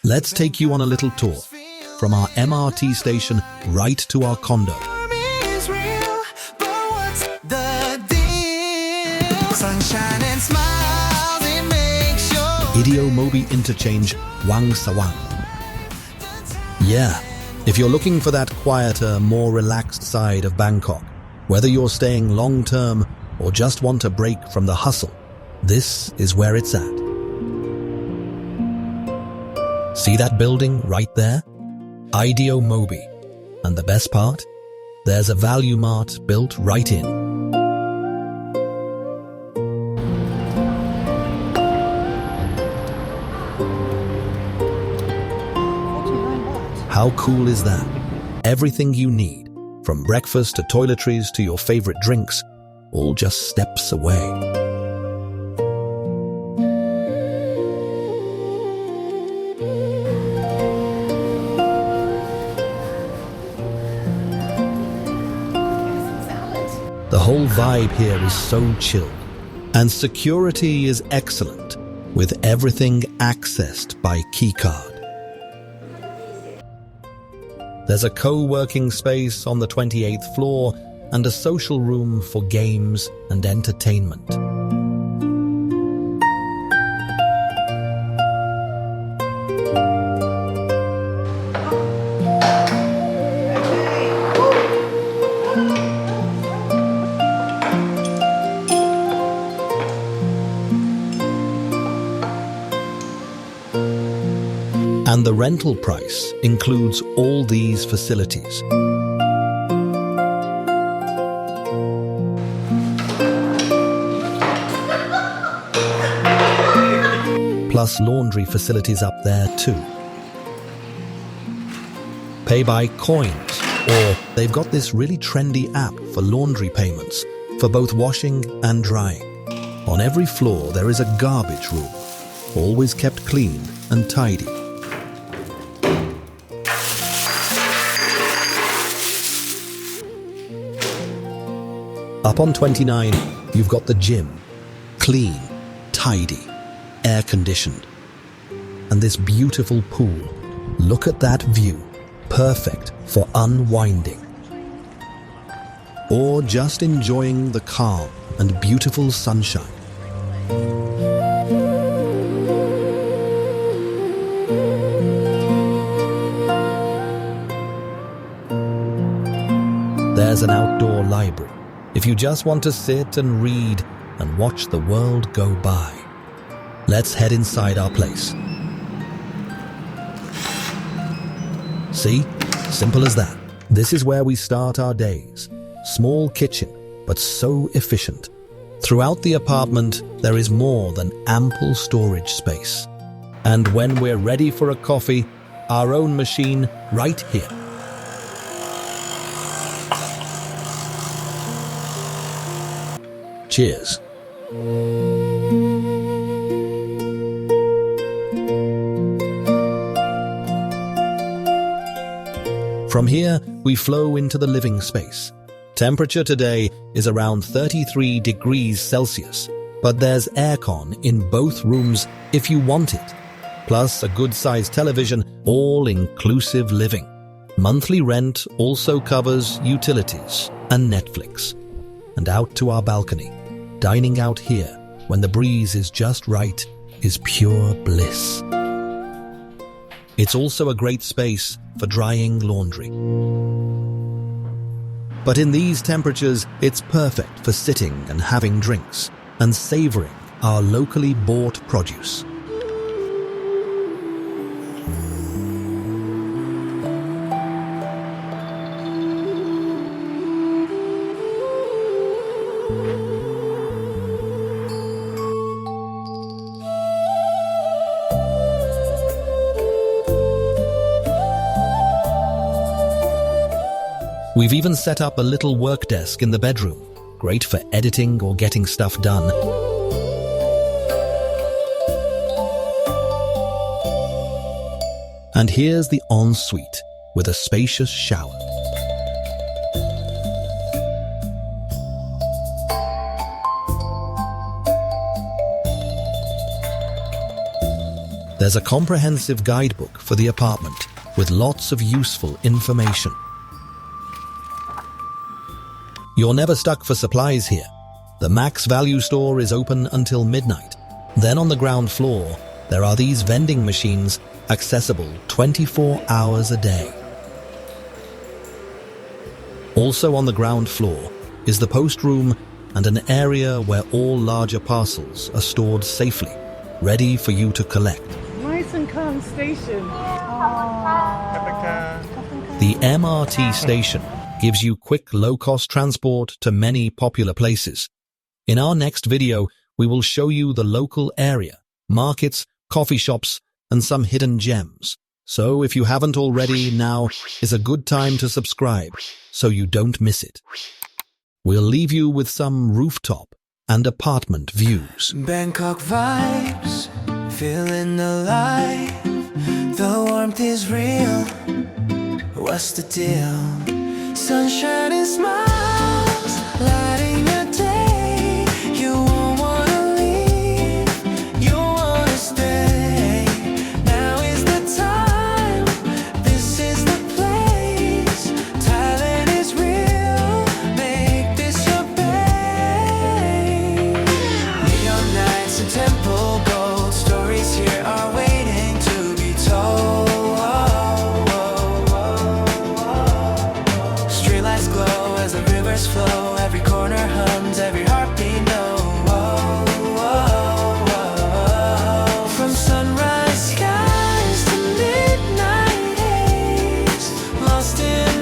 Let's take you on a little tour, from our MRT station right to our condo. Idio Mobi Interchange, Wang Sawang. Yeah, if you're looking for that quieter, more relaxed side of Bangkok, whether you're staying long-term or just want a break from the hustle, this is where it's at. See that building right there? Idio Mobi. And the best part? There's a value mart built right in. How cool is that? Everything you need, from breakfast to toiletries to your favorite drinks, all just steps away. The whole vibe here is so chill, and security is excellent, with everything accessed by keycard. There's a co-working space on the 28th floor and a social room for games and entertainment. And the rental price includes all these facilities. Plus laundry facilities up there too. Pay by coins, or they've got this really trendy app for laundry payments for both washing and drying. On every floor there is a garbage room, always kept clean and tidy. Up on 29, you've got the gym. Clean, tidy, air-conditioned. And this beautiful pool. Look at that view. Perfect for unwinding. Or just enjoying the calm and beautiful sunshine. There's an outdoor library. If you just want to sit and read and watch the world go by. Let's head inside our place. See? Simple as that. This is where we start our days. Small kitchen, but so efficient. Throughout the apartment, there is more than ample storage space. And when we're ready for a coffee, our own machine right here. Cheers. From here, we flow into the living space. Temperature today is around 33 degrees Celsius, but there's aircon in both rooms if you want it. Plus a good-sized television, all-inclusive living. Monthly rent also covers utilities and Netflix. And out to our balcony. Dining out here, when the breeze is just right, is pure bliss. It's also a great space for drying laundry. But in these temperatures, it's perfect for sitting and having drinks and savoring our locally bought produce. We've even set up a little work desk in the bedroom, great for editing or getting stuff done. And here's the ensuite with a spacious shower. There's a comprehensive guidebook for the apartment with lots of useful information. You're never stuck for supplies here. The Max Value Store is open until midnight. Then on the ground floor, there are these vending machines accessible 24 hours a day. Also on the ground floor is the post room and an area where all larger parcels are stored safely, ready for you to collect. Nice and calm station. The MRT station gives you quick, low-cost transport to many popular places. In our next video, we will show you the local area, markets, coffee shops, and some hidden gems. So if you haven't already, now is a good time to subscribe so you don't miss it. We'll leave you with some rooftop and apartment views. Bangkok vibes, feeling alive. The warmth is real. What's the deal? Sunshine and smiles, lighting your day. You won't wanna leave, you wanna stay. Now is the time, this is the place. Thailand is real, make this your base. Neon nights and temple gold, stories here are waiting to be told. Streetlights glow as the rivers flow, every corner hums, every heartbeat knows.